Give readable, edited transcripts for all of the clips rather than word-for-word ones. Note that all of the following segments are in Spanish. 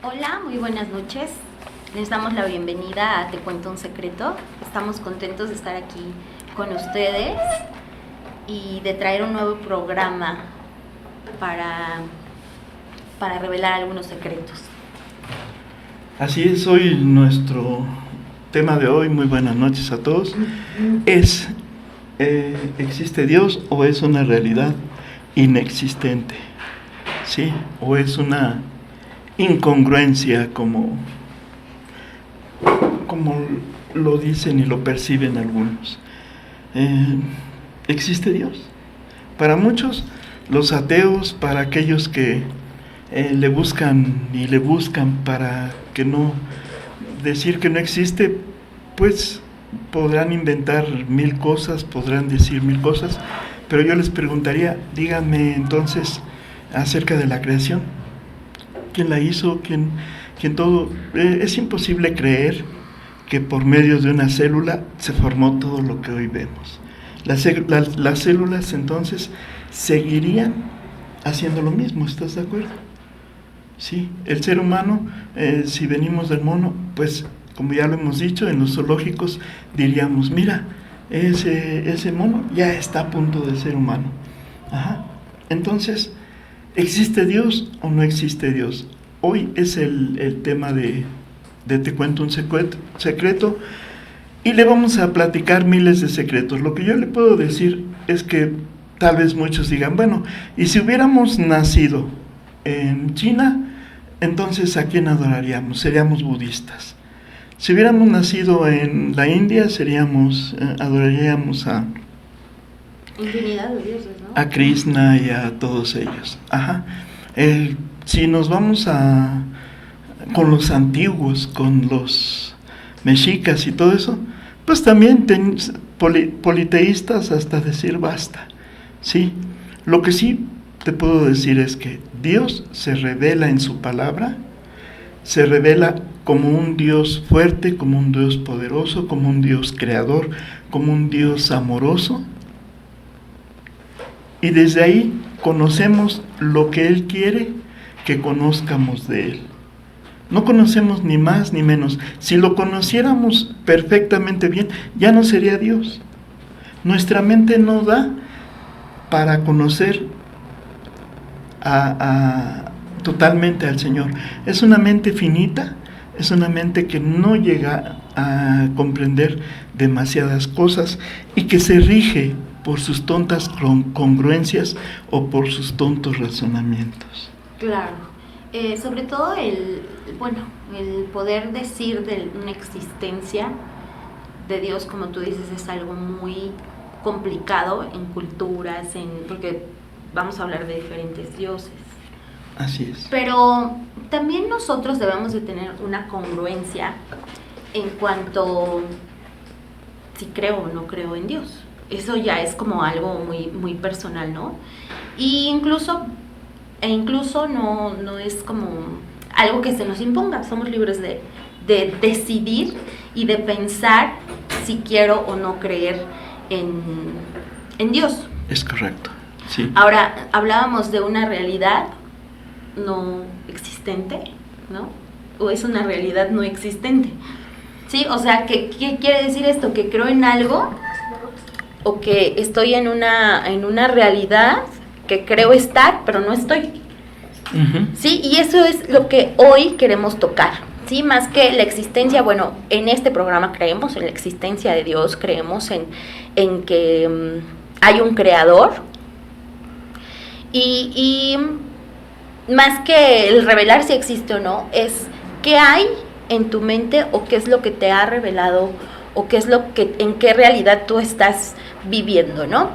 Hola, muy buenas noches. Les damos la bienvenida a Te Cuento un Secreto. Estamos contentos de estar aquí con ustedes y de traer un nuevo programa para revelar algunos secretos. Así es, hoy nuestro tema de hoy, muy buenas noches a todos, es ¿existe Dios o es una realidad inexistente? ¿Sí? ¿O es una incongruencia como lo dicen y lo perciben algunos? ¿Existe Dios? Para muchos, los ateos, para aquellos que le buscan para que no decir que no existe, pues podrán inventar mil cosas, podrán decir mil cosas, pero yo les preguntaría, díganme entonces acerca de la creación. ¿Quién la hizo? ¿Quién todo? Es imposible creer que por medio de una célula se formó todo lo que hoy vemos. Las células entonces seguirían haciendo lo mismo, ¿estás de acuerdo? Sí, el ser humano, si venimos del mono, pues como ya lo hemos dicho, en los zoológicos diríamos, mira, ese mono ya está a punto de ser humano. Ajá. Entonces, ¿existe Dios o no existe Dios? Hoy es el tema de Te Cuento un Secreto, y le vamos a platicar miles de secretos. Lo que yo le puedo decir es que tal vez muchos digan, bueno, ¿y si hubiéramos nacido en China, entonces ¿a quién adoraríamos? Seríamos budistas. Si hubiéramos nacido en la India, adoraríamos a Infinidad de dioses, ¿no? A Krishna y a todos ellos. Ajá. Si nos vamos con los antiguos, con los mexicas y todo eso, pues también politeístas hasta decir basta. Sí. Lo que sí te puedo decir es que Dios se revela en su palabra, se revela como un Dios fuerte, como un Dios poderoso, como un Dios creador, como un Dios amoroso. Y desde ahí conocemos lo que Él quiere que conozcamos de Él. No conocemos ni más ni menos. Si lo conociéramos perfectamente bien, ya no sería Dios. Nuestra mente no da para conocer totalmente al Señor. Es una mente finita, es una mente que no llega a comprender demasiadas cosas y que se rige por sus tontas congruencias o por sus tontos razonamientos. Claro. Sobre todo el poder decir de una existencia de Dios, como tú dices, es algo muy complicado en culturas, porque vamos a hablar de diferentes dioses. Así es. Pero también nosotros debemos de tener una congruencia en cuanto si creo o no creo en Dios. Eso ya es como algo muy, muy personal, ¿no? Y incluso no es como algo que se nos imponga. Somos libres de decidir y de pensar si quiero o no creer en Dios. Es correcto, sí. Ahora, hablábamos de una realidad no existente, ¿no? O es una realidad no existente. ¿Sí? O sea, ¿qué quiere decir esto? Que creo en algo o que estoy en una realidad que creo estar, pero no estoy. Uh-huh. ¿Sí? Y eso es lo que hoy queremos tocar. ¿Sí? Más que la existencia, bueno, en este programa creemos en la existencia de Dios, creemos en que hay un creador y más que el revelar si existe o no, es qué hay en tu mente o qué es lo que te ha revelado o qué es en qué realidad tú estás viviendo, ¿no?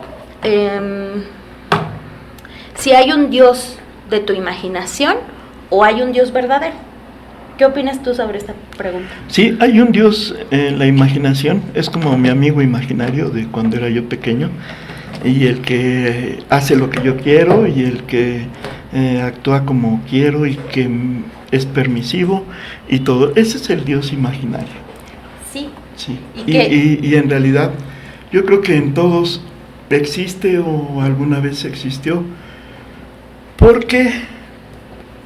Si hay un Dios de tu imaginación o hay un Dios verdadero. ¿Qué opinas tú sobre esta pregunta? Sí, hay un Dios en la imaginación, es como mi amigo imaginario de cuando era yo pequeño, y el que hace lo que yo quiero y el que actúa como quiero y que es permisivo y todo. Ese es el Dios imaginario. Sí. Sí. Y en realidad yo creo que en todos existe o alguna vez existió, porque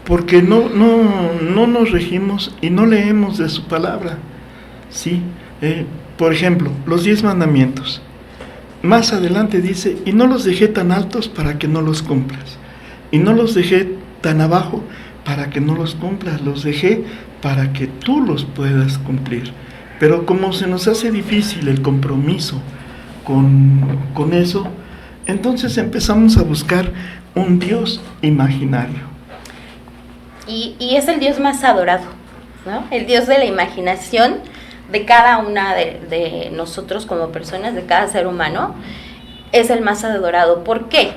porque no nos regimos y no leemos de su palabra. Sí, por ejemplo, los 10 mandamientos. Más adelante dice, y no los dejé tan altos para que no los cumplas, y no los dejé tan abajo para que no los cumplas, los dejé para que tú los puedas cumplir. Pero como se nos hace difícil el compromiso con eso, entonces empezamos a buscar un Dios imaginario. Y es el Dios más adorado, ¿no? El Dios de la imaginación de cada una de nosotros como personas, de cada ser humano, es el más adorado. ¿Por qué?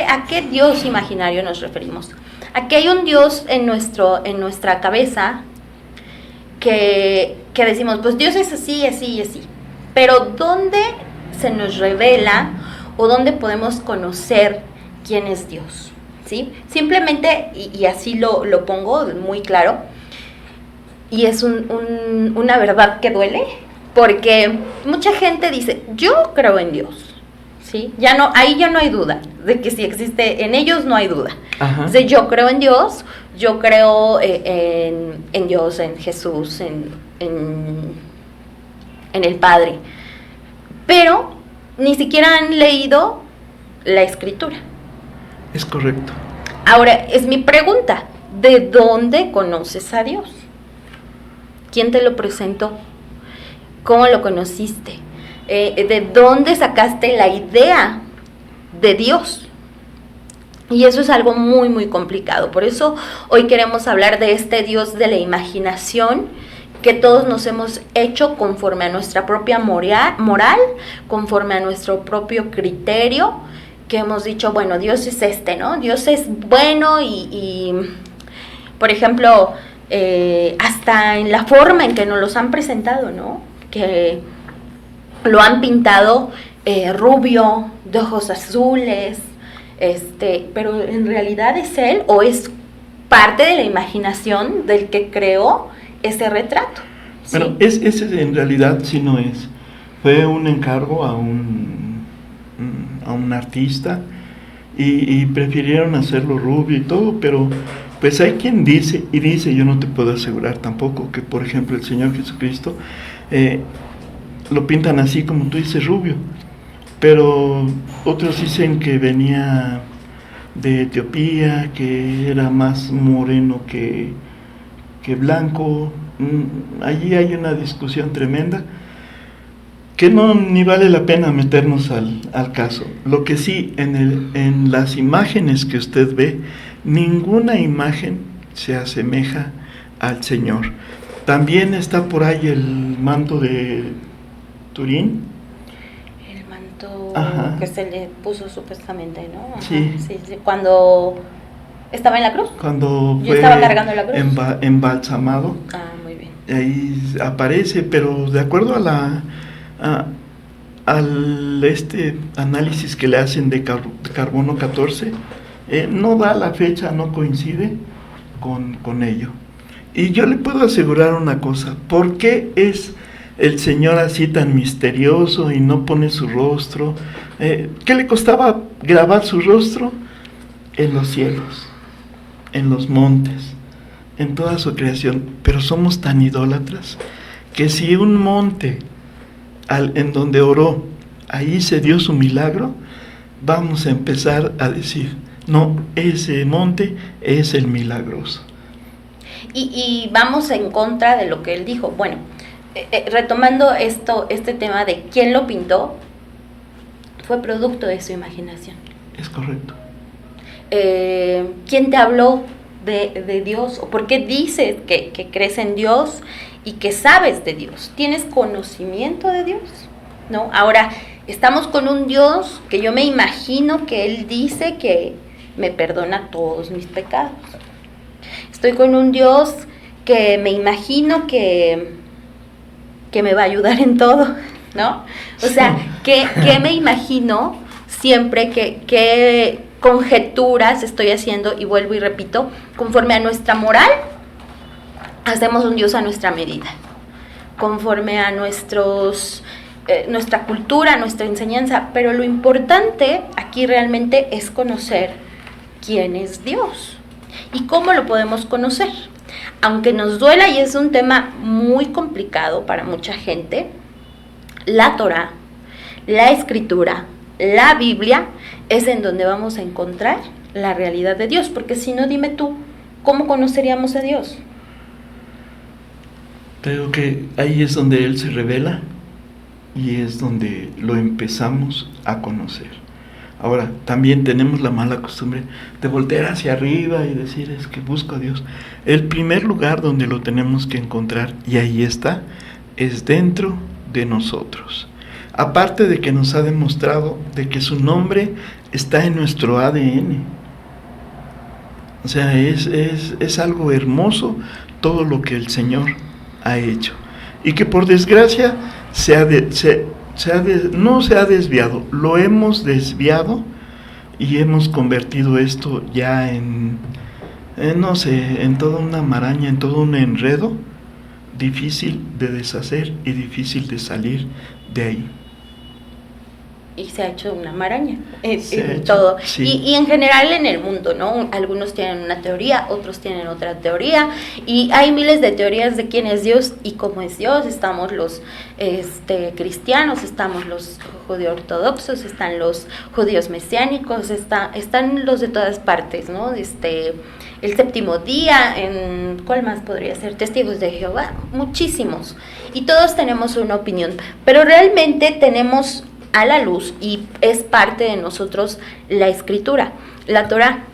¿A qué Dios imaginario nos referimos? Aquí hay un Dios en nuestra cabeza que decimos, pues Dios es así, así y así. Pero ¿dónde se nos revela o dónde podemos conocer quién es Dios? ¿Sí? Simplemente, y así lo pongo muy claro, y es una verdad que duele, porque mucha gente dice, yo creo en Dios, ¿sí? Ahí ya no hay duda, de que si existe, en ellos no hay duda. Ajá. Dice, yo creo en Dios, yo creo en Dios, en Jesús, en el Padre, pero ni siquiera han leído la Escritura. Es correcto. Ahora, es mi pregunta, ¿de dónde conoces a Dios? ¿Quién te lo presentó? ¿Cómo lo conociste? ¿De dónde sacaste la idea de Dios? Y eso es algo muy, muy complicado. Por eso hoy queremos hablar de este Dios de la imaginación que todos nos hemos hecho conforme a nuestra propia moral, conforme a nuestro propio criterio, que hemos dicho, bueno, Dios es ¿no? Dios es bueno y por ejemplo, hasta en la forma en que nos los han presentado, ¿no? Que lo han pintado rubio, de ojos azules, pero en realidad es él o es parte de la imaginación del que creó ese retrato. ¿Sí? Bueno, ese en realidad sí no es. Fue un encargo a un artista y prefirieron hacerlo rubio y todo, pero pues hay quien dice, yo no te puedo asegurar tampoco, que por ejemplo el Señor Jesucristo lo pintan así como tú dices, rubio, pero otros dicen que venía de Etiopía, que era más moreno que blanco. Allí hay una discusión tremenda que ni vale la pena meternos al caso. Lo que sí, en las imágenes que usted ve, ninguna imagen se asemeja al Señor. También está por ahí el manto de Turín. El manto Ajá. que se le puso supuestamente, ¿no? Ajá. Sí. Sí. Cuando estaba en la cruz. Cuando Yo fue estaba cargando la cruz. embalsamado. Ah, muy bien. Ahí aparece, pero de acuerdo al análisis que le hacen de carbono 14, no da la fecha, no coincide con ello. Y yo le puedo asegurar una cosa, ¿por qué es el Señor así tan misterioso y no pone su rostro? ¿Qué le costaba grabar su rostro? En los cielos, en los montes, en toda su creación. Pero somos tan idólatras que si un monte en donde oró, ahí se dio su milagro, vamos a empezar a decir, no, ese monte es el milagroso. Y vamos en contra de lo que él dijo. Bueno, retomando este tema de quién lo pintó, fue producto de su imaginación. Es correcto. ¿Quién te habló de Dios? ¿O por qué dices que crees en Dios y que sabes de Dios? ¿Tienes conocimiento de Dios? ¿No? Ahora, estamos con un Dios que yo me imagino que Él dice que me perdona todos mis pecados. Estoy con un Dios que me imagino que me va a ayudar en todo, ¿no? O sea, ¿qué me imagino siempre? ¿Qué conjeturas estoy haciendo? Y vuelvo y repito, conforme a nuestra moral, hacemos un Dios a nuestra medida. Conforme a nuestra cultura, nuestra enseñanza. Pero lo importante aquí realmente es conocer quién es Dios. ¿Y cómo lo podemos conocer? Aunque nos duela y es un tema muy complicado para mucha gente, la Torá, la Escritura, la Biblia es en donde vamos a encontrar la realidad de Dios, porque si no, dime tú, ¿cómo conoceríamos a Dios? Creo que ahí es donde Él se revela y es donde lo empezamos a conocer. Ahora, también tenemos la mala costumbre de voltear hacia arriba y decir, es que busco a Dios. El primer lugar donde lo tenemos que encontrar, y ahí está, es dentro de nosotros. Aparte de que nos ha demostrado de que su nombre está en nuestro ADN. O sea, es algo hermoso todo lo que el Señor ha hecho. Y que por desgracia no se ha desviado, lo hemos desviado y hemos convertido esto ya en toda una maraña, en todo un enredo difícil de deshacer y difícil de salir de ahí. Y se ha hecho una maraña en todo. Sí. Y en general en el mundo, ¿no? Algunos tienen una teoría, otros tienen otra teoría, y hay miles de teorías de quién es Dios y cómo es Dios. Estamos los cristianos, estamos los judíos ortodoxos, están los judíos mesiánicos, están los de todas partes, ¿no? El séptimo día, ¿cuál más podría ser? Testigos de Jehová, muchísimos. Y todos tenemos una opinión, pero realmente tenemos a la luz y es parte de nosotros la Escritura, la Torá.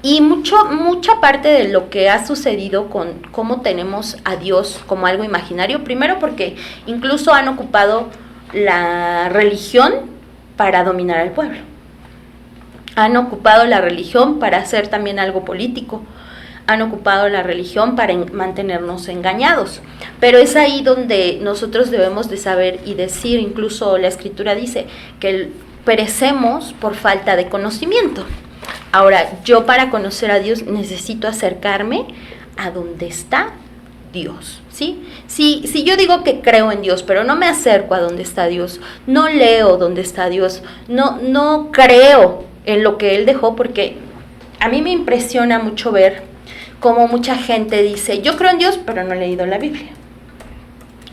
Y mucha parte de lo que ha sucedido con cómo tenemos a Dios como algo imaginario, primero porque incluso han ocupado la religión para dominar al pueblo. Han ocupado la religión para hacer también algo político. Han ocupado la religión para mantenernos engañados. Pero es ahí donde nosotros debemos de saber y decir, incluso la Escritura dice, que perecemos por falta de conocimiento. Ahora, yo para conocer a Dios necesito acercarme a donde está Dios, ¿sí? Si yo digo que creo en Dios, pero no me acerco a donde está Dios, no leo donde está Dios, no creo en lo que Él dejó, porque a mí me impresiona mucho ver como mucha gente dice, yo creo en Dios, pero no he leído la Biblia.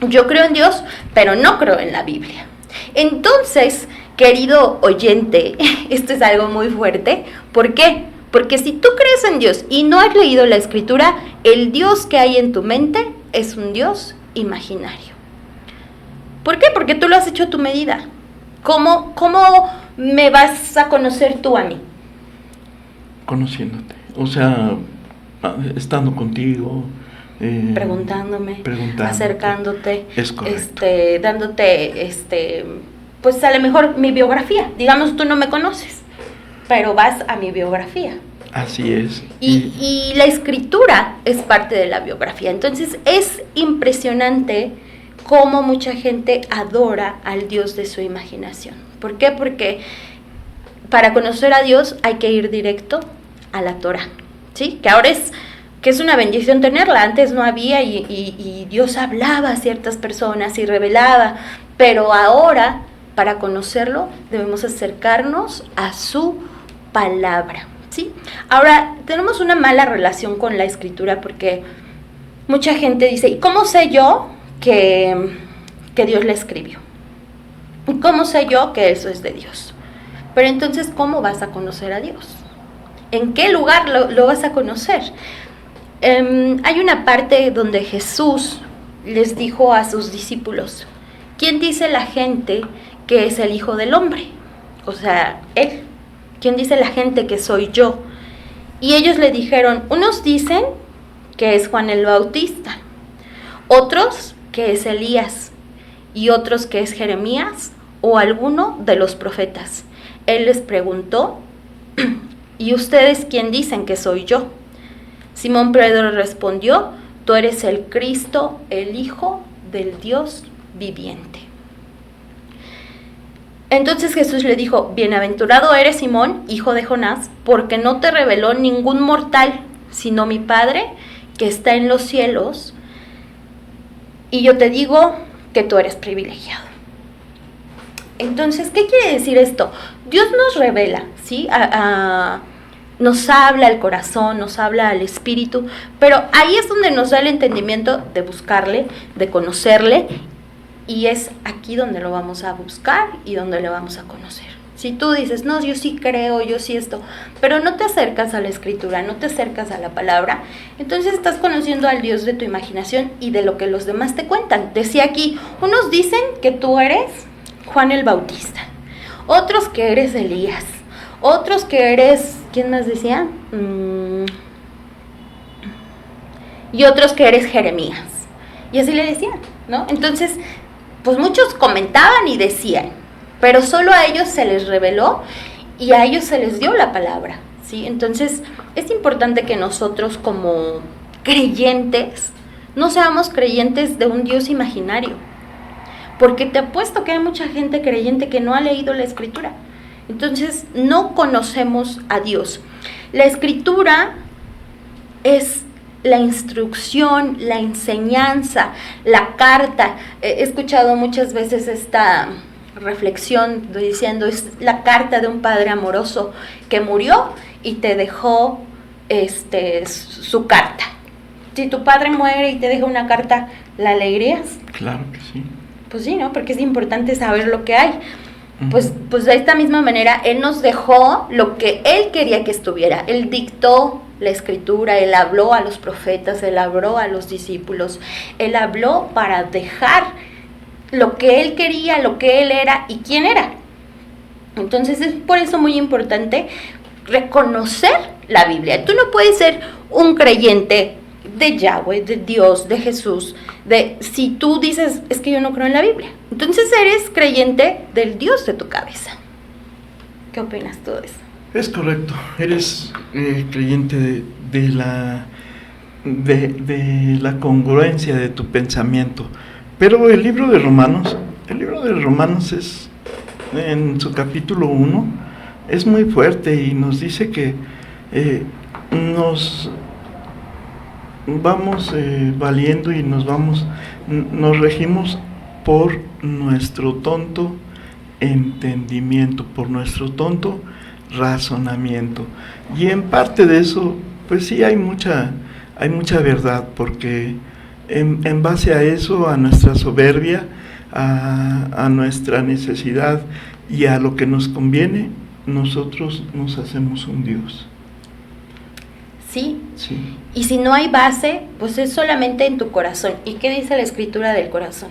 Yo creo en Dios, pero no creo en la Biblia. Entonces, querido oyente, esto es algo muy fuerte. ¿Por qué? Porque si tú crees en Dios y no has leído la Escritura, el Dios que hay en tu mente es un Dios imaginario. ¿Por qué? Porque tú lo has hecho a tu medida. ¿Cómo me vas a conocer tú a mí? Conociéndote. O sea, estando contigo, preguntándome, acercándote, es correcto. Dándote, pues a lo mejor mi biografía. Digamos, tú no me conoces, pero vas a mi biografía. Así es. Y la Escritura es parte de la biografía. Entonces es impresionante cómo mucha gente adora al Dios de su imaginación. ¿Por qué? Porque para conocer a Dios hay que ir directo a la Torá, ¿sí? Que ahora es una bendición tenerla. Antes no había y Dios hablaba a ciertas personas y revelaba, pero ahora para conocerlo debemos acercarnos a su palabra, ¿sí? Ahora, tenemos una mala relación con la Escritura porque mucha gente dice, ¿y cómo sé yo que Dios la escribió? ¿Y cómo sé yo que eso es de Dios? Pero entonces, ¿cómo vas a conocer a Dios? ¿En qué lugar lo vas a conocer? Hay una parte donde Jesús les dijo a sus discípulos, ¿quién dice la gente que es el Hijo del Hombre? O sea, Él. ¿Quién dice la gente que soy yo? Y ellos le dijeron, unos dicen que es Juan el Bautista, otros que es Elías, y otros que es Jeremías o alguno de los profetas. Él les preguntó, ¿y ustedes quién dicen que soy yo? Simón Pedro respondió, tú eres el Cristo, el Hijo del Dios viviente. Entonces Jesús le dijo, bienaventurado eres Simón, hijo de Jonás, porque no te reveló ningún mortal, sino mi Padre que está en los cielos, y yo te digo que tú eres privilegiado. Entonces, ¿qué quiere decir esto? Dios nos revela, ¿sí? nos habla al corazón, nos habla al espíritu, pero ahí es donde nos da el entendimiento de buscarle, de conocerle, y es aquí donde lo vamos a buscar y donde le vamos a conocer. Si tú dices, no, yo sí creo, yo sí esto, pero no te acercas a la escritura, no te acercas a la palabra, entonces estás conociendo al Dios de tu imaginación y de lo que los demás te cuentan. Decía aquí, unos dicen que tú eres Juan el Bautista, otros que eres Elías, otros que eres, ¿quién más decía? Y otros que eres Jeremías. Y así le decían, ¿no? Entonces, pues muchos comentaban y decían, pero solo a ellos se les reveló y a ellos se les dio la palabra, ¿sí? Entonces, es importante que nosotros como creyentes no seamos creyentes de un Dios imaginario, porque te apuesto que hay mucha gente creyente que no ha leído la Escritura. Entonces, no conocemos a Dios. La Escritura es la instrucción, la enseñanza, la carta. He escuchado muchas veces esta reflexión diciendo, es la carta de un padre amoroso que murió y te dejó su carta. Si tu padre muere y te deja una carta, ¿la leerías? Claro que sí. Pues sí, ¿no? Porque es importante saber lo que hay. Pues de esta misma manera, Él nos dejó lo que Él quería que estuviera. Él dictó la Escritura, Él habló a los profetas, Él habló a los discípulos, Él habló para dejar lo que Él quería, lo que Él era y quién era. Entonces es por eso muy importante reconocer la Biblia. Tú no puedes ser un creyente de Yahweh, de Dios, de Jesús, si tú dices, es que yo no creo en la Biblia. Entonces eres creyente del Dios de tu cabeza. ¿Qué opinas tú de eso? Es correcto, eres creyente de la congruencia de tu pensamiento. Pero el libro de Romanos es, en su capítulo 1, es muy fuerte y nos dice que nos vamos valiendo y nos regimos por nuestro tonto entendimiento, por nuestro tonto razonamiento. Y en parte de eso, pues sí hay mucha verdad, porque en base a eso, a nuestra soberbia, a nuestra necesidad y a lo que nos conviene, nosotros nos hacemos un Dios. Sí. Sí. Y si no hay base, pues es solamente en tu corazón. ¿Y qué dice la Escritura del corazón?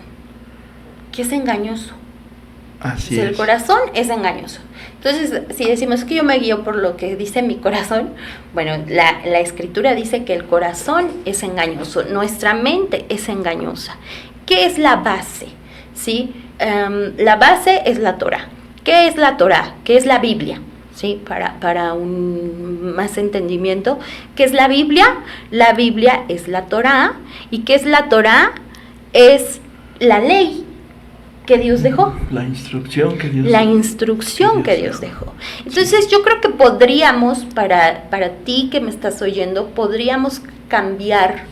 Que es engañoso. Así es. El corazón es engañoso. Entonces, si decimos que yo me guío por lo que dice mi corazón, bueno, la Escritura dice que el corazón es engañoso, nuestra mente es engañosa. ¿Qué es la base? ¿Sí? La base es la Torah. ¿Qué es la Torah? ¿Qué es la Biblia? ¿Sí? Para un más entendimiento, ¿qué es la Biblia? La Biblia es la Torah. ¿Y qué es la Torah? Es la ley que Dios dejó. La instrucción que Dios dejó. Entonces yo creo que podríamos, para ti que me estás oyendo, podríamos cambiar,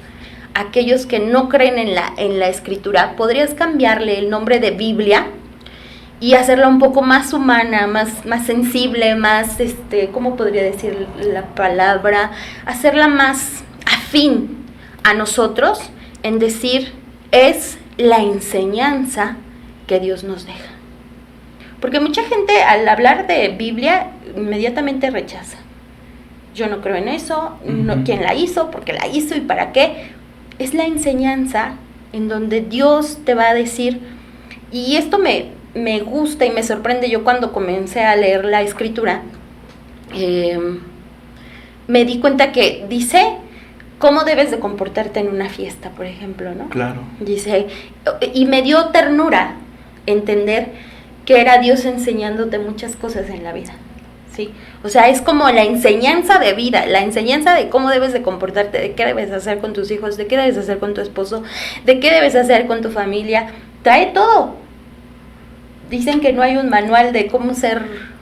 aquellos que no creen en la Escritura, podrías cambiarle el nombre de Biblia y hacerla un poco más humana, más sensible, más, ¿cómo podría decir la palabra? Hacerla más afín a nosotros, en decir, es la enseñanza que Dios nos deja. Porque mucha gente al hablar de Biblia inmediatamente rechaza. Yo no creo en eso, ¿quién la hizo? ¿Por qué la hizo? ¿Y para qué? Es la enseñanza en donde Dios te va a decir, y esto me gusta y me sorprende. Yo cuando comencé a leer la Escritura, me di cuenta que dice cómo debes de comportarte en una fiesta, por ejemplo, ¿no? Claro. Dice, y me dio ternura entender que era Dios enseñándote muchas cosas en la vida, ¿sí? O sea, es como la enseñanza de vida, la enseñanza de cómo debes de comportarte, de qué debes hacer con tus hijos, de qué debes hacer con tu esposo, de qué debes hacer con tu familia. Trae todo. Dicen que no hay un manual de cómo ser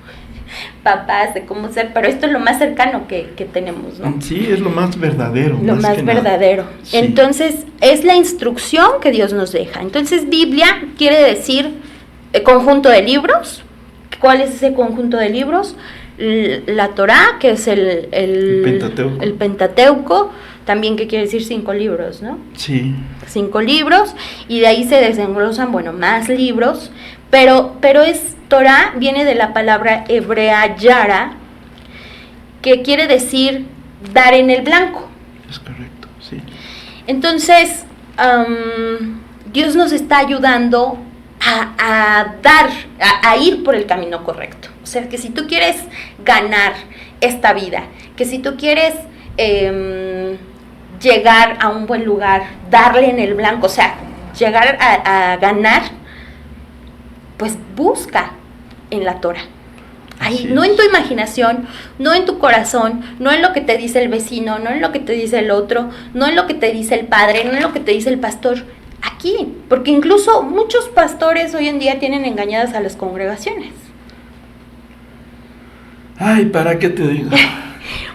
papás, de cómo ser, pero esto es lo más cercano que tenemos, ¿no? Sí, es lo más verdadero. Lo más verdadero. Sí. Entonces, es la instrucción que Dios nos deja. Entonces, Biblia quiere decir conjunto de libros. ¿Cuál es ese conjunto de libros? la Torá, que es el Pentateuco, también que quiere decir 5 libros, ¿no? Sí. 5 libros, y de ahí se desenglosan, más libros, pero es Torá, viene de la palabra hebrea yara, que quiere decir dar en el blanco. Es correcto, sí. Entonces, Dios nos está ayudando a dar, a ir por el camino correcto. O sea, que si tú quieres ganar esta vida, que si tú quieres llegar a un buen lugar, darle en el blanco, o sea, llegar a ganar, pues busca en la Torah. Ahí, no en tu imaginación, no en tu corazón, no en lo que te dice el vecino, no en lo que te dice el otro, no en lo que te dice el padre, no en lo que te dice el pastor. Aquí, porque incluso muchos pastores hoy en día tienen engañadas a las congregaciones. Ay, ¿para qué te digo?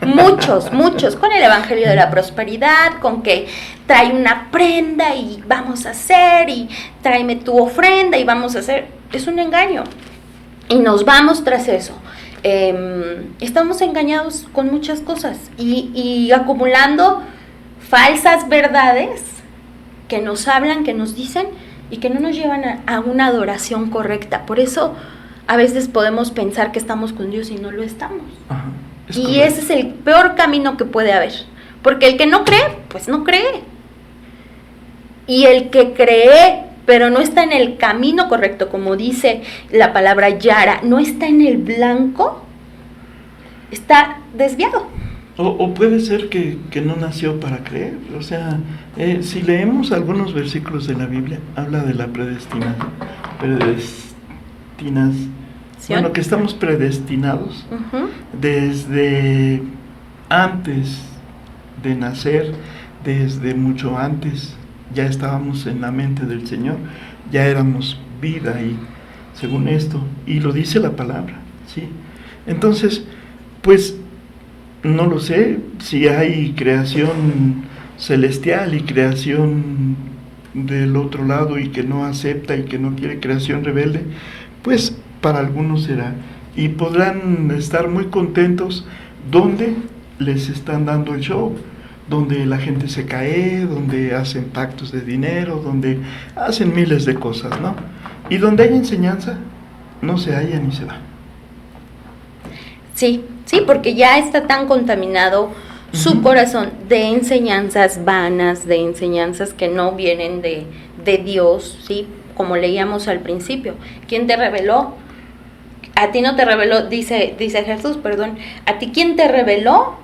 Muchos, con el evangelio de la prosperidad, con que trae una prenda y vamos a hacer, y tráeme tu ofrenda y vamos a hacer. Es un engaño. Y nos vamos tras eso. Estamos engañados con muchas cosas y acumulando falsas verdades que nos hablan, que nos dicen y que no nos llevan a una adoración correcta. Por eso a veces podemos pensar que estamos con Dios y no lo estamos. Ajá, y correcto. Ese es el peor camino que puede haber. Porque el que no cree, pues no cree. Y el que cree, pero no está en el camino correcto, como dice la palabra yara, no está en el blanco, está desviado. O puede ser que no nació para creer. O sea, si leemos algunos versículos de la Biblia, habla de la predestinación. Bueno, que estamos predestinados desde antes de nacer, desde mucho antes. Ya estábamos en la mente del Señor, ya éramos vida y según esto, y lo dice la palabra, ¿sí? Entonces, pues, no lo sé si hay creación celestial y creación del otro lado y que no acepta y que no quiere, creación rebelde, pues para algunos será, y podrán estar muy contentos donde les están dando el show, donde la gente se cae, donde hacen pactos de dinero, donde hacen miles de cosas, ¿no? Y donde hay enseñanza, no se halla ni se va. Sí, porque ya está tan contaminado su corazón de enseñanzas vanas, de enseñanzas que no vienen de Dios, ¿sí? Como leíamos al principio. ¿Quién te reveló? A ti no te reveló, dice Jesús, a ti quien te reveló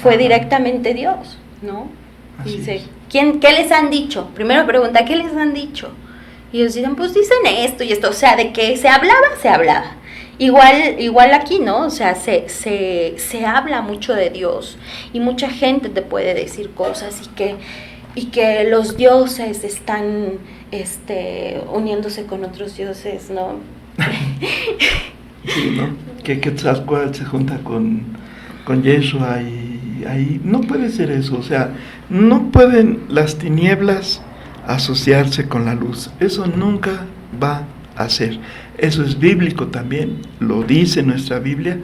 fue directamente Dios, ¿no? Así dice, es. ¿qué les han dicho? Primero pregunta, ¿qué les han dicho? Y ellos dicen, pues dicen esto y esto, o sea, de que se hablaba. Igual aquí, ¿no? O sea, se habla mucho de Dios y mucha gente te puede decir cosas y que los dioses están uniéndose con otros dioses, ¿no? Sí, ¿no? Que Quetzalcóatl se junta con Yeshua y ahí no puede ser eso, o sea, no pueden las tinieblas asociarse con la luz, eso nunca va a ser. Eso es bíblico también, lo dice nuestra Biblia.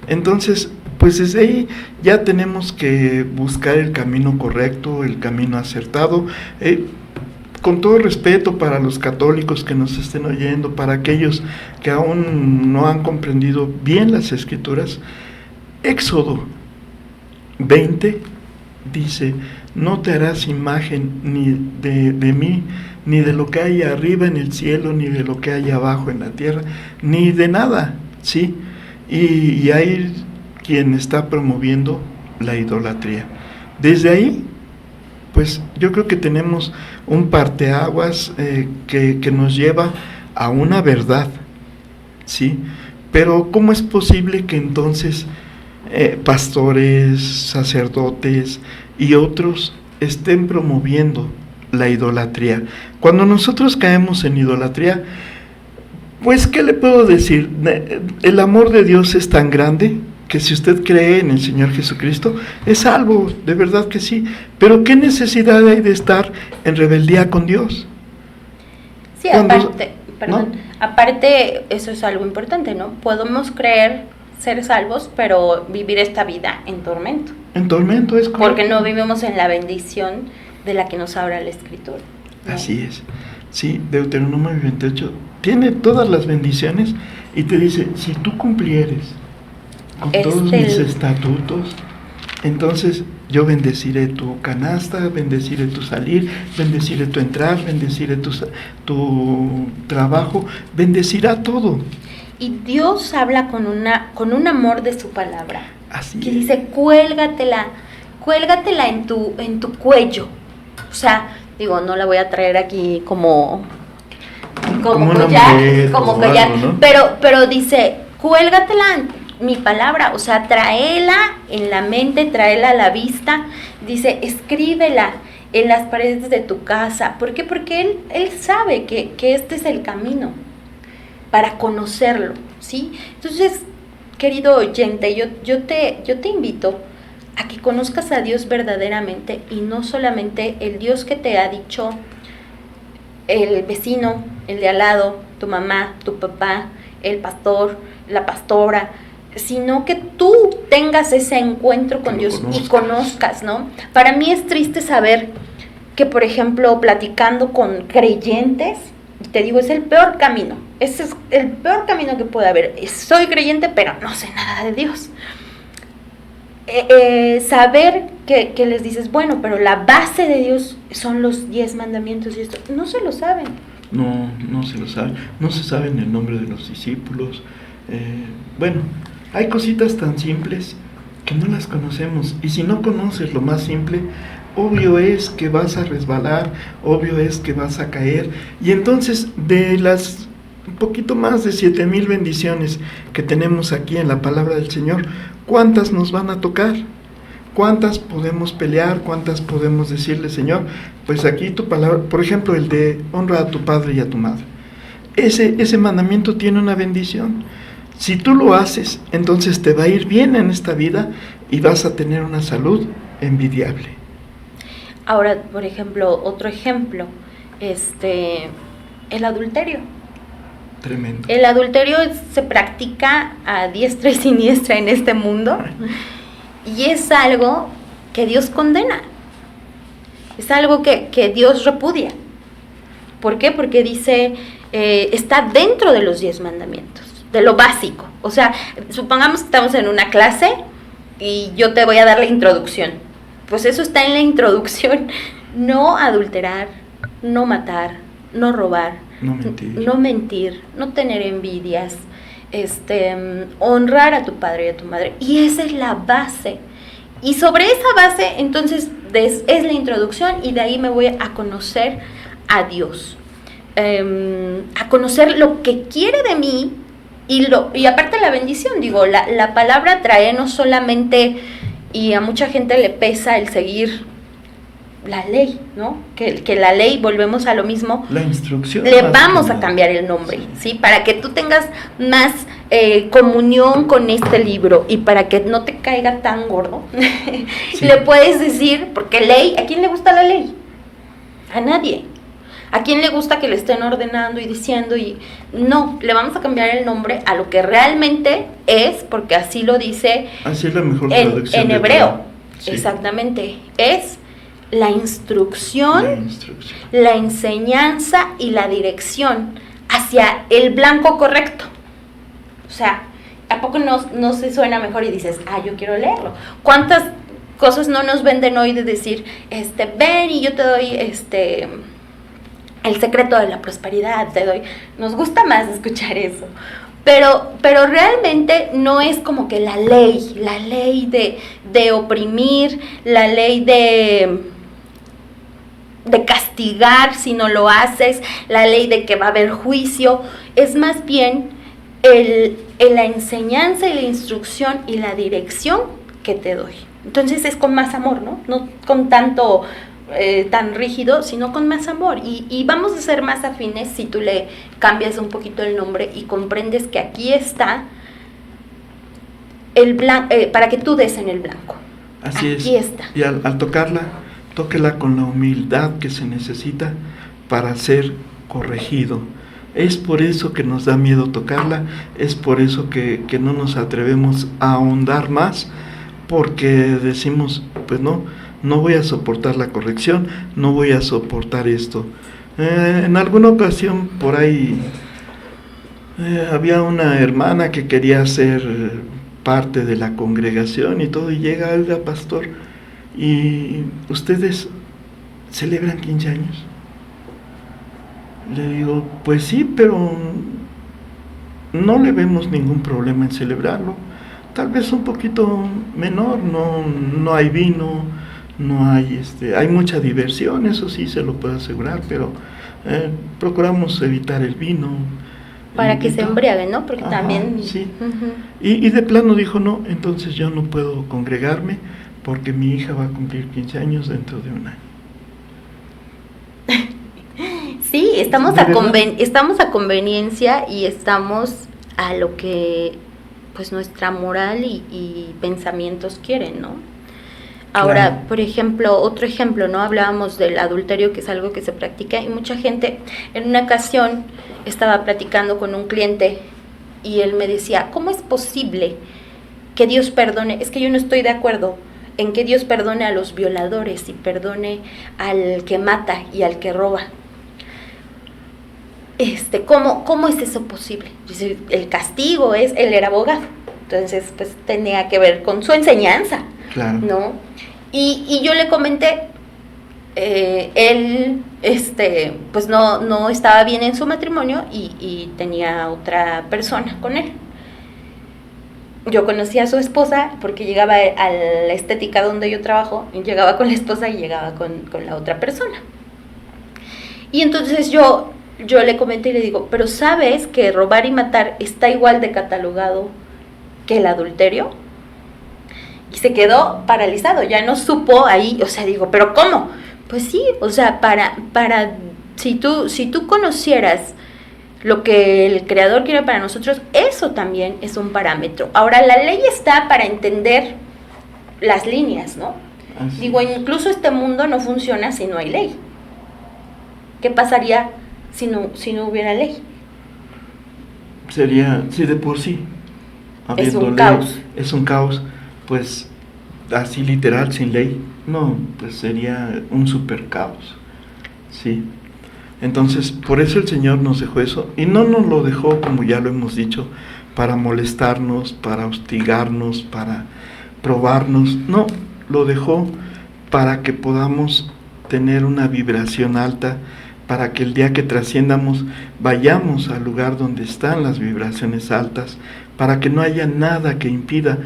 Entonces, pues desde ahí ya tenemos que buscar el camino correcto, el camino acertado, con todo respeto para los católicos que nos estén oyendo, para aquellos que aún no han comprendido bien las Escrituras. Éxodo 20 dice, no te harás imagen ni de mí, ni de lo que hay arriba en el cielo, ni de lo que hay abajo en la tierra, ni de nada, ¿sí? Y hay quien está promoviendo la idolatría. Desde ahí, pues yo creo que tenemos un parteaguas que nos lleva a una verdad, ¿sí? Pero ¿cómo es posible que entonces pastores, sacerdotes y otros estén promoviendo la idolatría? Cuando nosotros caemos en idolatría, pues ¿qué le puedo decir? El amor de Dios es tan grande que si usted cree en el Señor Jesucristo, es salvo, de verdad que sí. Pero ¿qué necesidad hay de estar en rebeldía con Dios? Sí, aparte, eso es algo importante, ¿no? Podemos creer ser salvos, pero vivir esta vida en tormento. En tormento es correcto. Porque no vivimos en la bendición de la que nos habla la Escritura, ¿no? Así es. Sí, Deuteronomio 28 tiene todas las bendiciones y te dice, si tú cumplieres con todos mis estatutos, entonces yo bendeciré tu canasta, bendeciré tu salir, bendeciré tu entrar, bendeciré tu trabajo, bendecirá todo. Y Dios habla con un amor de su palabra. Así que es. Dice, cuélgatela en tu cuello. O sea, digo, no la voy a traer aquí como collar, como collar, algo, ¿no? Pero dice, cuélgatela en mi palabra, o sea, tráela en la mente, tráela a la vista. Dice, escríbela en las paredes de tu casa. ¿Por qué? Porque Él sabe que este es el camino para conocerlo, ¿sí? Entonces, querido oyente, yo te invito a que conozcas a Dios verdaderamente y no solamente el Dios que te ha dicho el vecino, el de al lado, tu mamá, tu papá, el pastor, la pastora, sino que tú tengas ese encuentro con Dios y conozcas, ¿no? Para mí es triste saber que, por ejemplo, platicando con creyentes, te digo, es el peor camino. Ese es el peor camino que puede haber. Soy creyente, pero no sé nada de Dios. Saber que les dices, bueno, pero la base de Dios son los 10 mandamientos y esto. No se lo saben. No se lo saben. No se saben el nombre de los discípulos. Bueno, hay cositas tan simples que no las conocemos. Y si no conoces lo más simple, obvio es que vas a resbalar, obvio es que vas a caer. Y entonces, de las un poquito más de 7,000 bendiciones que tenemos aquí en la palabra del Señor, ¿cuántas nos van a tocar? ¿Cuántas podemos pelear? ¿Cuántas podemos decirle, Señor? Pues aquí tu palabra, por ejemplo, el de honra a tu padre y a tu madre. Ese mandamiento tiene una bendición. Si tú lo haces, entonces te va a ir bien en esta vida y vas a tener una salud envidiable. Ahora, por ejemplo, otro ejemplo, el adulterio. Tremendo. El adulterio se practica a diestra y siniestra en este mundo y es algo que Dios condena, es algo que Dios repudia. ¿Por qué? Porque dice, está dentro de los 10 mandamientos, de lo básico. O sea, supongamos que estamos en una clase y yo te voy a dar la introducción. Pues eso está en la introducción. No adulterar, no matar, no robar, no mentir, no tener envidias, honrar a tu padre y a tu madre. Y esa es la base. Y sobre esa base, entonces, es la introducción y de ahí me voy a conocer a Dios. A conocer lo que quiere de mí y aparte la bendición. Digo, la palabra trae no solamente, y a mucha gente le pesa el seguir la ley, ¿no? Que la ley, volvemos a lo mismo, la instrucción, le vamos a cambiar el nombre, ¿sí? Para que tú tengas más comunión con este libro y para que no te caiga tan gordo, sí. Le puedes decir, porque ley, ¿a quién le gusta la ley? A nadie. ¿A quién le gusta que le estén ordenando y diciendo? Y no, le vamos a cambiar el nombre a lo que realmente es, porque así lo dice, así es la mejor traducción en hebreo. Sí. Exactamente, es la instrucción, la enseñanza y la dirección hacia el blanco correcto. O sea, ¿a poco no se suena mejor y dices, yo quiero leerlo? ¿Cuántas cosas no nos venden hoy de decir, ven y yo te doy el secreto de la prosperidad, te doy? Nos gusta más escuchar eso. Pero realmente no es como que la ley de oprimir, la ley de castigar si no lo haces, la ley de que va a haber juicio. Es más bien la enseñanza y la instrucción y la dirección que te doy. Entonces es con más amor, ¿no? No con tanto tan rígido, sino con más amor. Y vamos a ser más afines si tú le cambias un poquito el nombre y comprendes que aquí está el para que tú des en el blanco. Así aquí es. Está. Y al tocarla, tóquela con la humildad que se necesita para ser corregido, Es por eso que nos da miedo tocarla, es por eso que no nos atrevemos a ahondar más, porque decimos, pues no voy a soportar la corrección, no voy a soportar esto. En alguna ocasión por ahí había una hermana que quería ser parte de la congregación y todo, y llega, oiga, pastor, ¿y ustedes celebran 15 años? Le digo, pues sí, pero no le vemos ningún problema en celebrarlo. Tal vez un poquito menor, no hay vino, no hay hay mucha diversión, eso sí se lo puedo asegurar, pero procuramos evitar el vino. Para que se embriaguen, ¿no? Porque ajá, también... sí. Uh-huh. Y de plano dijo, no, entonces yo no puedo congregarme porque mi hija va a cumplir 15 años dentro de un año. Sí, estamos a conveniencia y estamos a lo que pues nuestra moral y pensamientos quieren, ¿no? Ahora, claro. Por ejemplo, otro ejemplo, ¿no? Hablábamos del adulterio, que es algo que se practica, y mucha gente, en una ocasión estaba platicando con un cliente y él me decía, ¿cómo es posible que Dios perdone? Es que yo no estoy de acuerdo en que Dios perdone a los violadores y perdone al que mata y al que roba. ¿Cómo es eso posible? Dice, el castigo es, él era abogado, entonces pues tenía que ver con su enseñanza, claro. ¿No? Y yo le comenté, él pues no estaba bien en su matrimonio y tenía otra persona con él. Yo conocía a su esposa porque llegaba a la estética donde yo trabajo, y llegaba con la esposa y llegaba con la otra persona. Y entonces yo le comenté y le digo, pero ¿sabes que robar y matar está igual de catalogado que el adulterio? Y se quedó paralizado, ya no supo ahí, o sea, digo, ¿pero cómo? Pues sí, o sea, si tú conocieras lo que el Creador quiere para nosotros, eso también es un parámetro. Ahora, la ley está para entender las líneas, ¿no? Así digo, incluso este mundo no funciona si no hay ley. ¿Qué pasaría si no hubiera ley? Sería, sí, de por sí. Es un caos. Es un caos, pues, así literal, sin ley. No, pues sería un super caos. Sí. Entonces, por eso el Señor nos dejó eso, y no nos lo dejó, como ya lo hemos dicho, para molestarnos, para hostigarnos, para probarnos. No, lo dejó para que podamos tener una vibración alta, para que el día que trasciendamos vayamos al lugar donde están las vibraciones altas, para que no haya nada que impida,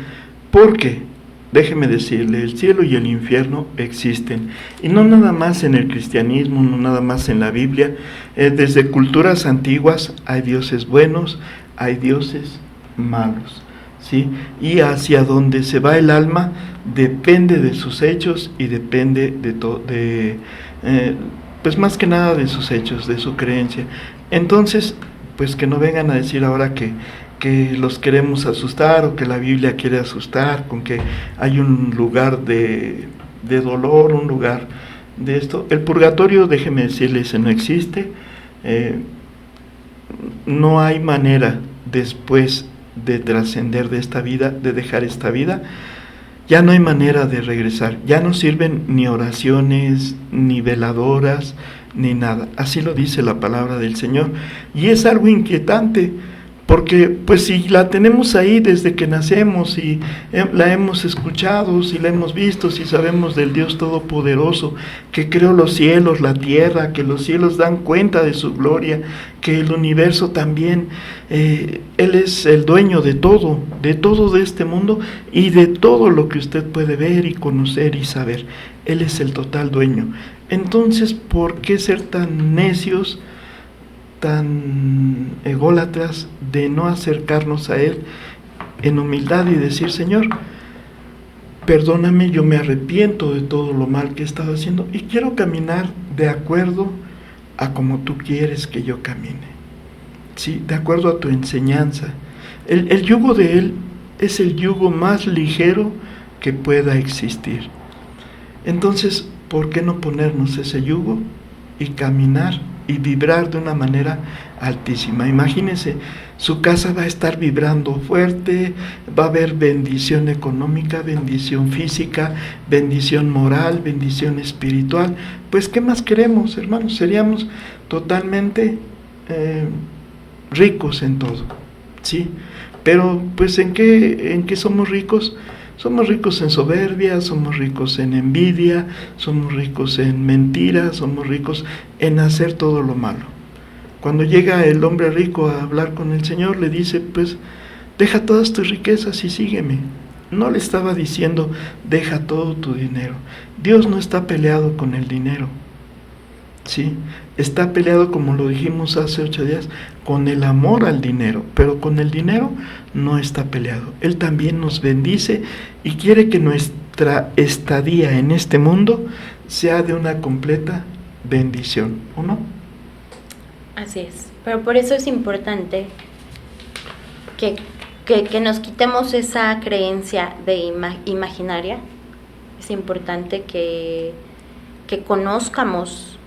porque, déjeme decirle, el cielo y el infierno existen, y no nada más en el cristianismo, no nada más en la Biblia. Desde culturas antiguas hay dioses buenos, hay dioses malos, ¿sí? Y hacia donde se va el alma depende de sus hechos y depende pues más que nada de sus hechos, de su creencia. Entonces, pues que no vengan a decir ahora que los queremos asustar, o que la Biblia quiere asustar con que hay un lugar de dolor, un lugar de esto. El purgatorio, déjeme decirles, no existe. No hay manera después de trascender de esta vida, de dejar esta vida. Ya no hay manera de regresar, ya no sirven ni oraciones, ni veladoras, ni nada. Así lo dice la palabra del Señor. Y es algo inquietante, porque pues si la tenemos ahí desde que nacemos y la hemos escuchado, si la hemos visto, si sabemos del Dios Todopoderoso, que creó los cielos, la tierra, que los cielos dan cuenta de su gloria, que el universo también, Él es el dueño de todo de este mundo y de todo lo que usted puede ver y conocer y saber. Él es el total dueño. Entonces, ¿por qué ser tan necios, tan ególatras de no acercarnos a Él en humildad y decir, Señor, perdóname, yo me arrepiento de todo lo mal que he estado haciendo y quiero caminar de acuerdo a como tú quieres que yo camine, ¿sí? De acuerdo a tu enseñanza. El yugo de Él es el yugo más ligero que pueda existir. Entonces, ¿por qué no ponernos ese yugo y caminar y vibrar de una manera altísima. Imagínense, su casa va a estar vibrando fuerte, va a haber bendición económica, bendición física, bendición moral, bendición espiritual. Pues, ¿qué más queremos, hermanos? Seríamos totalmente ricos en todo, ¿sí? Pero, pues, ¿en qué somos ricos? Somos ricos en soberbia, somos ricos en envidia, somos ricos en mentiras, somos ricos en hacer todo lo malo. Cuando llega el hombre rico a hablar con el Señor, le dice, pues, deja todas tus riquezas y sígueme. No le estaba diciendo, deja todo tu dinero. Dios no está peleado con el dinero, ¿sí? Está peleado, como lo dijimos hace 8 días, con el amor al dinero, pero con el dinero no está peleado. Él también nos bendice y quiere que nuestra estadía en este mundo sea de una completa bendición, ¿o no? Así es, pero por eso es importante que nos quitemos esa creencia de imaginaria. Es importante que conozcamos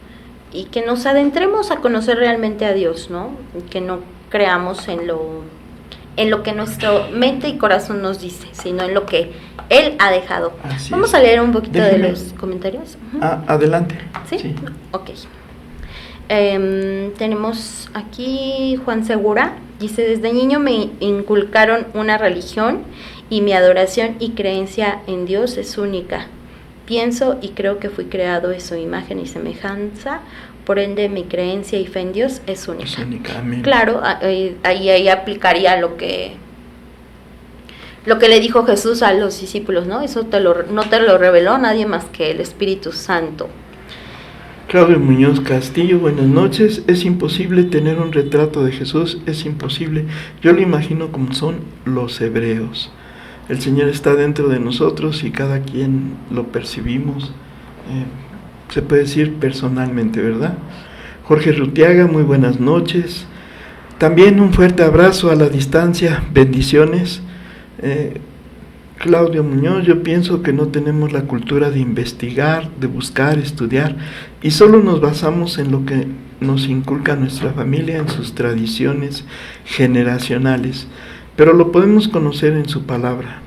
y que nos adentremos a conocer realmente a Dios, ¿no? Que no creamos en lo que nuestra mente y corazón nos dice, sino en lo que Él ha dejado. Así Vamos es. a leer un poquito de los comentarios. Adelante. ¿Sí? Ok. Tenemos aquí Juan Segura, dice, desde niño me inculcaron una religión y mi adoración y creencia en Dios es única. Pienso y creo que fui creado en su imagen y semejanza, por ende mi creencia y fe en Dios es única. Es única, amén. Claro, ahí aplicaría lo que le dijo Jesús a los discípulos, ¿no? Eso no te lo reveló nadie más que el Espíritu Santo. Claudio Muñoz Castillo, buenas noches. Es imposible tener un retrato de Jesús, es imposible. Yo lo imagino como son los hebreos. El Señor está dentro de nosotros y cada quien lo percibimos, se puede decir personalmente, ¿verdad? Jorge Rutiaga, muy buenas noches. También un fuerte abrazo a la distancia, bendiciones. Claudio Muñoz, yo pienso que no tenemos la cultura de investigar, de buscar, estudiar, y solo nos basamos en lo que nos inculca nuestra familia, en sus tradiciones generacionales, pero lo podemos conocer en su palabra.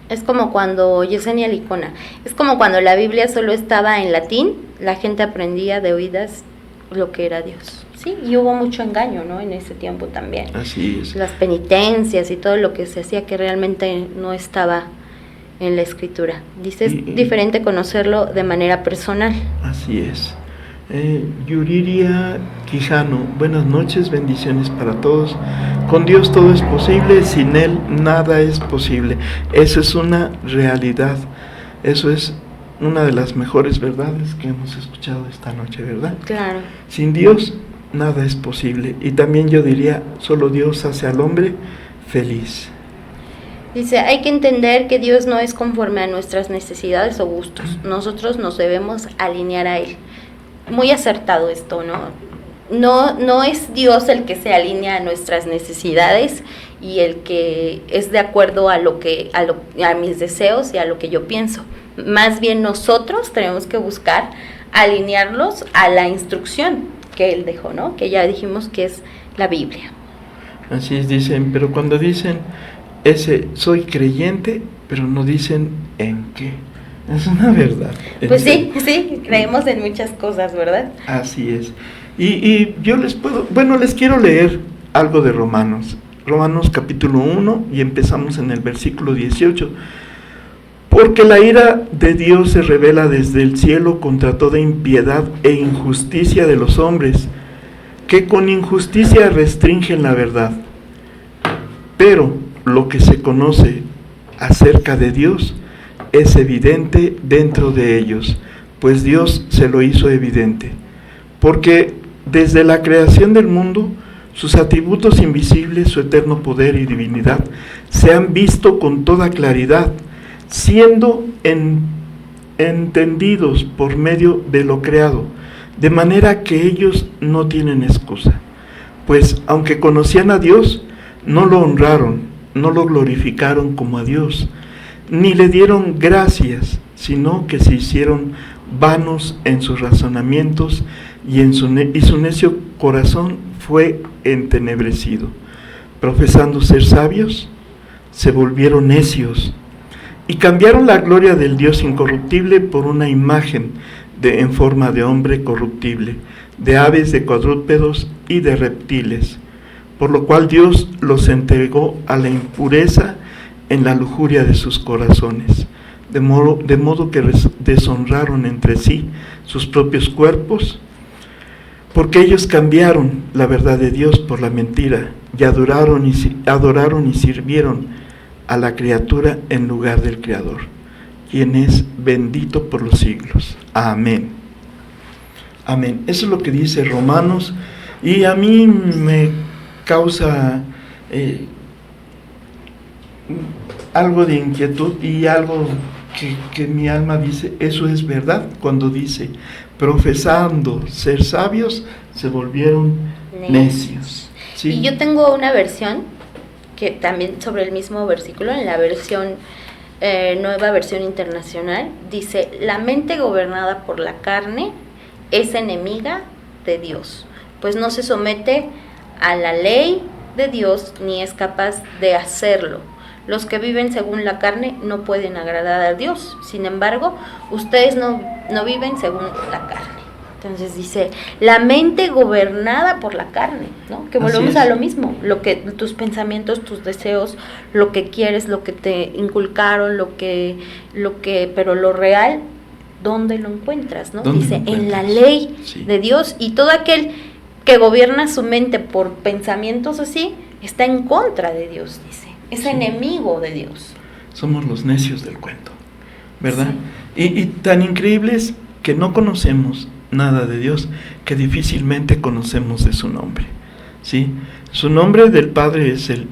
Es como cuando Yesenia Licona, es como cuando la Biblia solo estaba en latín, la gente aprendía de oídas lo que era Dios. Sí, y hubo mucho engaño, ¿no? En ese tiempo también. Así es. Las penitencias y todo lo que se hacía que realmente no estaba en la Escritura. Dice, es diferente conocerlo de manera personal. Así es. Yuriria Quijano, buenas noches, bendiciones para todos. Con Dios todo es posible, sin Él nada es posible. Eso es una realidad, eso es una de las mejores verdades que hemos escuchado esta noche, ¿verdad? Claro. Sin Dios nada es posible, y también yo diría, solo Dios hace al hombre feliz. Dice, hay que entender que Dios no es conforme a nuestras necesidades o gustos, nosotros nos debemos alinear a Él. Muy acertado esto, ¿no? No es Dios el que se alinea a nuestras necesidades y el que es de acuerdo a mis deseos y a lo que yo pienso. Más bien nosotros tenemos que buscar alinearlos a la instrucción que Él dejó, ¿no? Que ya dijimos que es la Biblia. Así es, dicen, pero cuando dicen soy creyente, pero no dicen en qué. Es una verdad. Pues sí, creemos en muchas cosas, ¿verdad? Así es. Y yo les quiero leer algo de Romanos capítulo 1, y empezamos en el versículo 18. Porque la ira de Dios se revela desde el cielo contra toda impiedad e injusticia de los hombres, que con injusticia restringen la verdad. Pero lo que se conoce acerca de Dios es evidente dentro de ellos, pues Dios se lo hizo evidente. Porque desde la creación del mundo, sus atributos invisibles, su eterno poder y divinidad, se han visto con toda claridad, siendo entendidos por medio de lo creado, de manera que ellos no tienen excusa. Pues aunque conocían a Dios, no lo honraron, no lo glorificaron como a Dios, ni le dieron gracias, sino que se hicieron vanos en sus razonamientos, y su necio corazón fue entenebrecido. Profesando ser sabios, se volvieron necios, y cambiaron la gloria del Dios incorruptible por una imagen en forma de hombre corruptible, de aves, de cuadrúpedos y de reptiles, por lo cual Dios los entregó a la impureza en la lujuria de sus corazones, de modo que deshonraron entre sí sus propios cuerpos, porque ellos cambiaron la verdad de Dios por la mentira, y adoraron y sirvieron a la criatura en lugar del Creador, quien es bendito por los siglos. Amén. Amén. Eso es lo que dice Romanos, y a mí me causa algo de inquietud y algo que mi alma dice, eso es verdad, cuando dice, profesando ser sabios, se volvieron necios. ¿Sí? Y yo tengo una versión, que también sobre el mismo versículo, en la versión, nueva versión internacional, dice, la mente gobernada por la carne es enemiga de Dios, pues no se somete a la ley de Dios ni es capaz de hacerlo. Los que viven según la carne no pueden agradar a Dios. Sin embargo, ustedes no viven según la carne. Entonces dice, la mente gobernada por la carne, ¿no? Que volvemos a lo mismo, lo que tus pensamientos, tus deseos, lo que quieres, lo que te inculcaron, pero lo real, ¿dónde lo encuentras, no? Dice, en la ley de Dios, y todo aquel que gobierna su mente por pensamientos así, está en contra de Dios, dice. Es enemigo de Dios. Somos los necios del cuento, ¿verdad? Sí. Y tan increíbles que no conocemos nada de Dios, que difícilmente conocemos de su nombre, ¿sí? Su nombre del Padre es el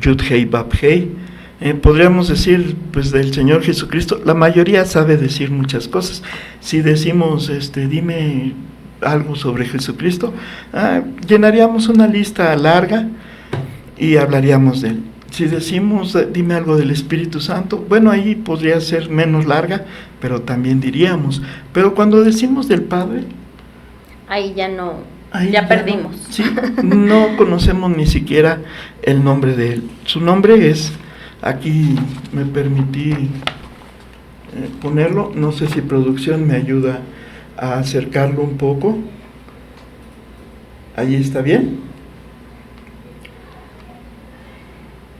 Yud-Hei Bab-Hei. Podríamos decir, pues, del Señor Jesucristo, la mayoría sabe decir muchas cosas. Si decimos, dime algo sobre Jesucristo, llenaríamos una lista larga y hablaríamos de él. Si decimos, dime algo del Espíritu Santo, bueno, ahí podría ser menos larga, pero también diríamos. Pero cuando decimos del Padre, ahí ya no, ya perdimos. No, sí, no conocemos ni siquiera el nombre de él. Su nombre es, aquí me permití ponerlo, no sé si producción me ayuda a acercarlo un poco. Ahí está bien.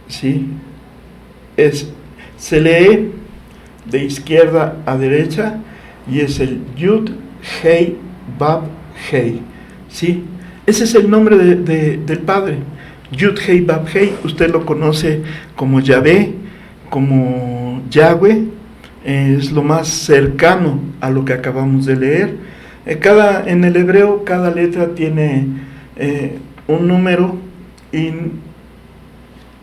Sí, se lee de izquierda a derecha y es el Yud-Hei Bab-Hei, ¿sí? Ese es el nombre del Padre, Yud-Hei Bab-Hei. Usted lo conoce como Yahvé, como Yahweh, es lo más cercano a lo que acabamos de leer. En el hebreo cada letra tiene un número, y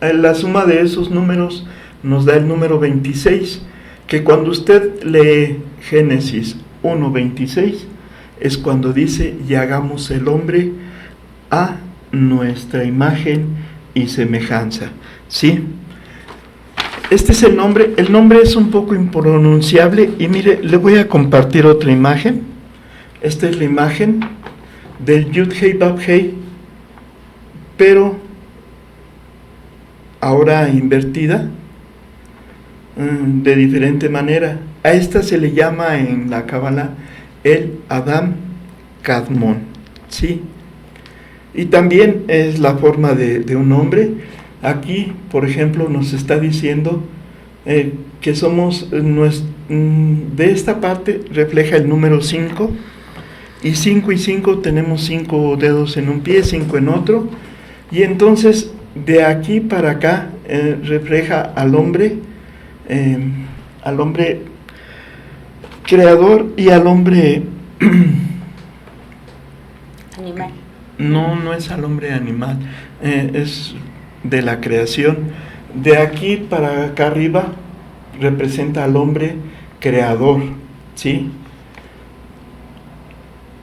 la suma de esos números nos da el número 26, que cuando usted lee Génesis 1:26 es cuando dice, y hagamos el hombre a nuestra imagen y semejanza, ¿sí? Este es el nombre es un poco impronunciable, y mire, le voy a compartir otra imagen. Esta es la imagen del Yud-Hei Bab-Hei, pero ahora invertida, de diferente manera. A esta se le llama en la Cábala el Adam Kadmon, ¿sí? Y también es la forma de un hombre. Aquí, por ejemplo, nos está diciendo que somos, de esta parte refleja el número 5, y 5 y 5 tenemos 5 dedos en un pie, 5 en otro, y entonces de aquí para acá refleja al hombre creador y al hombre animal. No es al hombre animal, es de la creación. De aquí para acá arriba representa al hombre creador, ¿sí?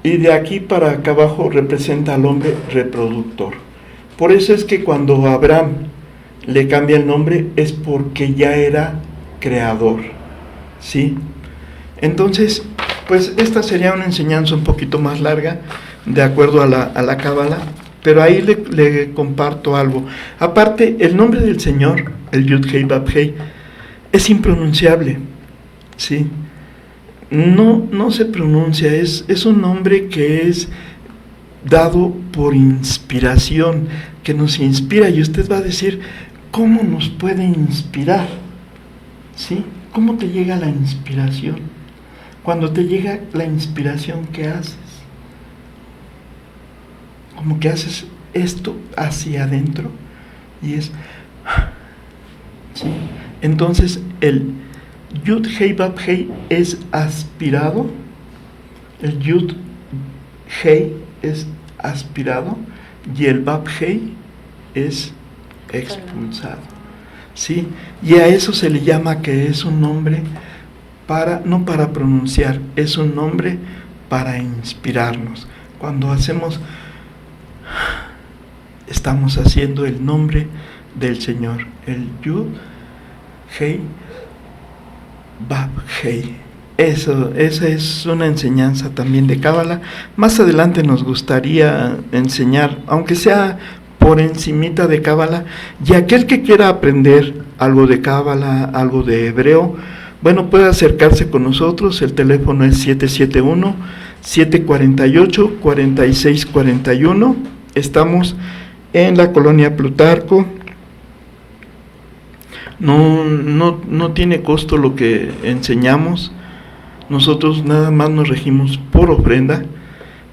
Y de aquí para acá abajo representa al hombre reproductor. Por eso es que cuando Abraham le cambia el nombre es porque ya era creador, ¿sí? Entonces, Pues esta sería una enseñanza un poquito más larga, de acuerdo a la Cábala, pero ahí le comparto algo. Aparte, el nombre del Señor, el Yud-Hei-Vав-Hei, es impronunciable, ¿sí? No se pronuncia, es un nombre que es dado por inspiración, que nos inspira, y usted va a decir, ¿cómo nos puede inspirar? ¿Sí? ¿Cómo te llega la inspiración? Cuando te llega la inspiración, ¿qué haces? Como que haces esto hacia adentro y es... ¿sí? Entonces el Yud-Hei-Vав-Hei es aspirado, el Yud-Hei es aspirado y el Vav-Hei es expulsado, ¿sí? Y a eso se le llama que es un nombre no para pronunciar, es un nombre para inspirarnos. Cuando hacemos, estamos haciendo el nombre del Señor, el Yud-Hei-Vav-Hei. Esa es una enseñanza también de Cábala. Más adelante nos gustaría enseñar, aunque sea por encimita de Cábala, y aquel que quiera aprender algo de Cábala, algo de hebreo, bueno, puede acercarse con nosotros. El teléfono es 771-748-4641. Estamos en la colonia Plutarco. No tiene costo lo que enseñamos. Nosotros nada más nos regimos por ofrenda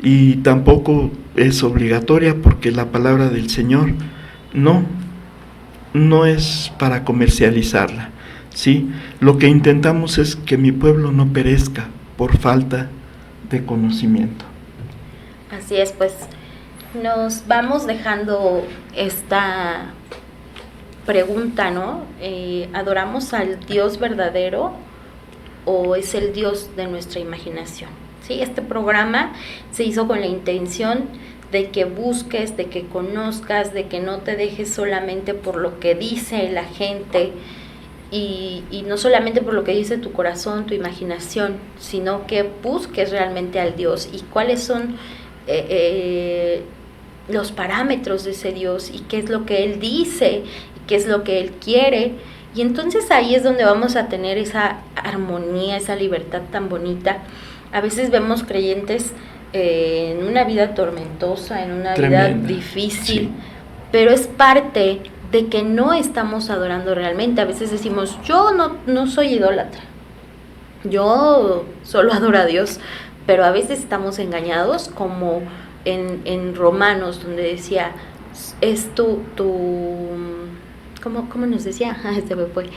y tampoco es obligatoria, porque la palabra del Señor no es para comercializarla, ¿sí? Lo que intentamos es que mi pueblo no perezca por falta de conocimiento. Así es, pues nos vamos dejando esta pregunta, ¿no? ¿Adoramos al Dios verdadero o es el Dios de nuestra imaginación? ¿Sí? Este programa se hizo con la intención de que busques, de que conozcas, de que no te dejes solamente por lo que dice la gente y no solamente por lo que dice tu corazón, tu imaginación, sino que busques realmente al Dios y cuáles son los parámetros de ese Dios y qué es lo que Él dice y qué es lo que Él quiere. Y entonces ahí es donde vamos a tener esa armonía, esa libertad tan bonita. A veces vemos creyentes en una vida tormentosa, en una tremenda vida difícil, sí. Pero es parte de que no estamos adorando realmente. A veces decimos, yo no soy idólatra, yo solo adoro a Dios, pero a veces estamos engañados, como en Romanos, donde decía, es ¿cómo nos decía? Se me fue.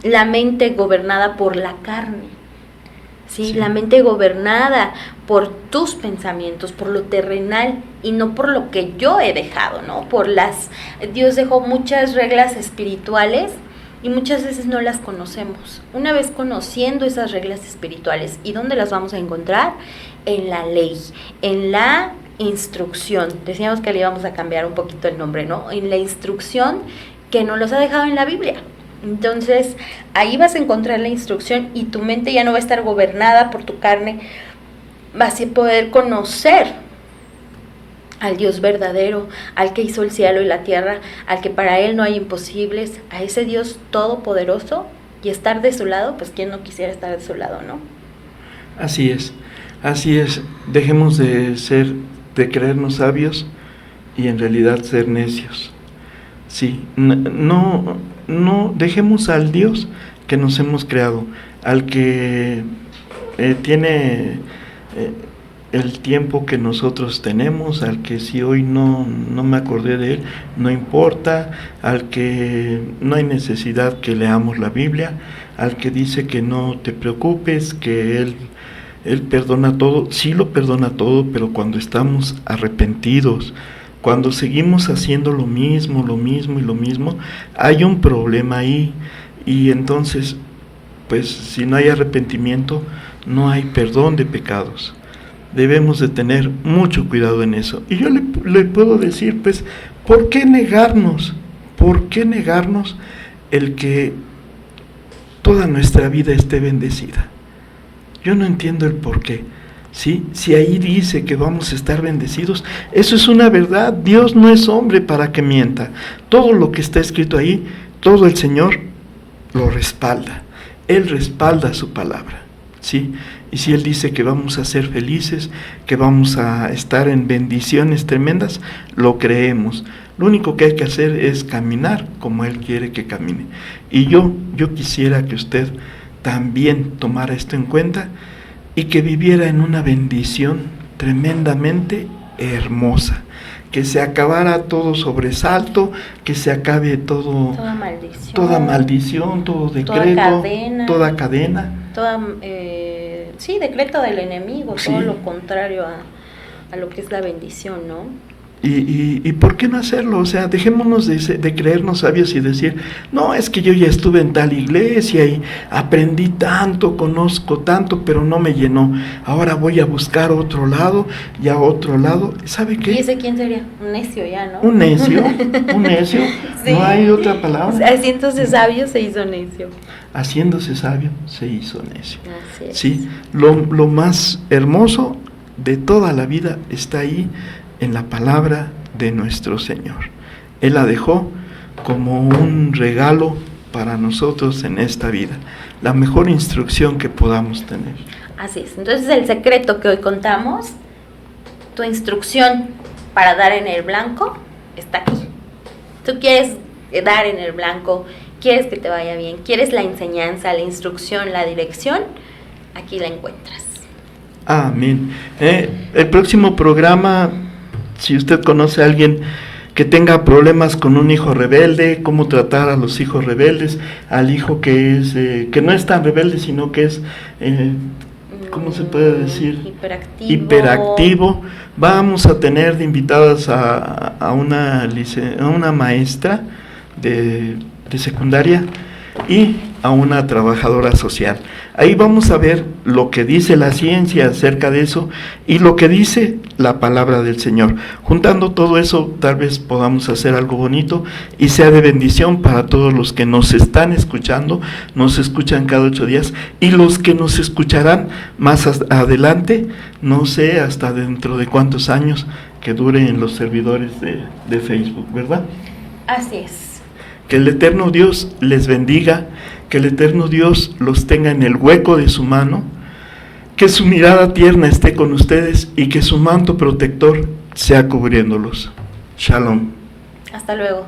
La mente gobernada por la carne. ¿Sí? La mente gobernada por tus pensamientos, por lo terrenal y no por lo que yo he dejado, ¿no? Dios dejó muchas reglas espirituales y muchas veces no las conocemos. Una vez conociendo esas reglas espirituales, ¿y dónde las vamos a encontrar? En la ley, en la instrucción. Decíamos que le íbamos a cambiar un poquito el nombre, ¿no? En la instrucción que nos los ha dejado en la Biblia. Entonces, ahí vas a encontrar la instrucción y tu mente ya no va a estar gobernada por tu carne. Vas a poder conocer al Dios verdadero, al que hizo el cielo y la tierra, al que para Él no hay imposibles, a ese Dios todopoderoso, y estar de su lado, pues quién no quisiera estar de su lado, ¿no? Así es. Dejemos de creernos sabios y en realidad ser necios. Sí, no dejemos al Dios que nos hemos creado, al que tiene el tiempo que nosotros tenemos, al que si hoy no me acordé de Él, no importa, al que no hay necesidad que leamos la Biblia, al que dice que no te preocupes, que Él perdona todo. Sí lo perdona todo, pero cuando estamos arrepentidos, cuando seguimos haciendo lo mismo, hay un problema ahí. Y entonces, pues si no hay arrepentimiento, no hay perdón de pecados. Debemos de tener mucho cuidado en eso. Y yo le puedo decir, pues, ¿por qué negarnos? ¿Por qué negarnos el que toda nuestra vida esté bendecida? Yo no entiendo el por qué. ¿Sí? Si ahí dice que vamos a estar bendecidos, eso es una verdad. Dios no es hombre para que mienta. Todo lo que está escrito ahí, todo el Señor lo respalda. Él respalda su palabra, ¿sí? Y si Él dice que vamos a ser felices, que vamos a estar en bendiciones tremendas, lo creemos. Lo único que hay que hacer es caminar como Él quiere que camine. Y yo quisiera que usted también tomara esto en cuenta y que viviera en una bendición tremendamente hermosa, que se acabara todo sobresalto, que se acabe toda maldición, todo decreto, toda cadena, decreto del enemigo, sí. Todo lo contrario a lo que es la bendición, ¿no? Y ¿por qué no hacerlo? O sea, dejémonos de creernos sabios y decir, no, es que yo ya estuve en tal iglesia y aprendí tanto, conozco tanto, pero no me llenó. Ahora voy a buscar otro lado y a otro lado. ¿Sabe qué? ¿Y ese quién sería? Un necio ya, ¿no? Un necio. Sí. No hay otra palabra. Haciéndose sabio se hizo necio. Haciéndose sabio se hizo necio. Así es. Sí, lo más hermoso de toda la vida está ahí, en la palabra de nuestro Señor. Él la dejó como un regalo para nosotros en esta vida, la mejor instrucción que podamos tener. Así es. Entonces el secreto que hoy contamos, tu instrucción para dar en el blanco está aquí. Tú quieres dar en el blanco, quieres que te vaya bien, quieres la enseñanza, la instrucción, la dirección, aquí la encuentras. Amén. El próximo programa, si usted conoce a alguien que tenga problemas con un hijo rebelde, cómo tratar a los hijos rebeldes, al hijo que no es tan rebelde, sino que es, ¿cómo se puede decir? Hiperactivo. Vamos a tener de invitadas a una maestra de secundaria y a una trabajadora social. Ahí vamos a ver lo que dice la ciencia acerca de eso y lo que dice la palabra del Señor. Juntando todo eso, tal vez podamos hacer algo bonito y sea de bendición para todos los que nos están escuchando, nos escuchan cada 8 días, y los que nos escucharán más adelante, no sé hasta dentro de cuántos años que duren los servidores de Facebook, ¿verdad? Así es. Que el eterno Dios les bendiga, que el eterno Dios los tenga en el hueco de su mano, que su mirada tierna esté con ustedes y que su manto protector sea cubriéndolos. Shalom. Hasta luego.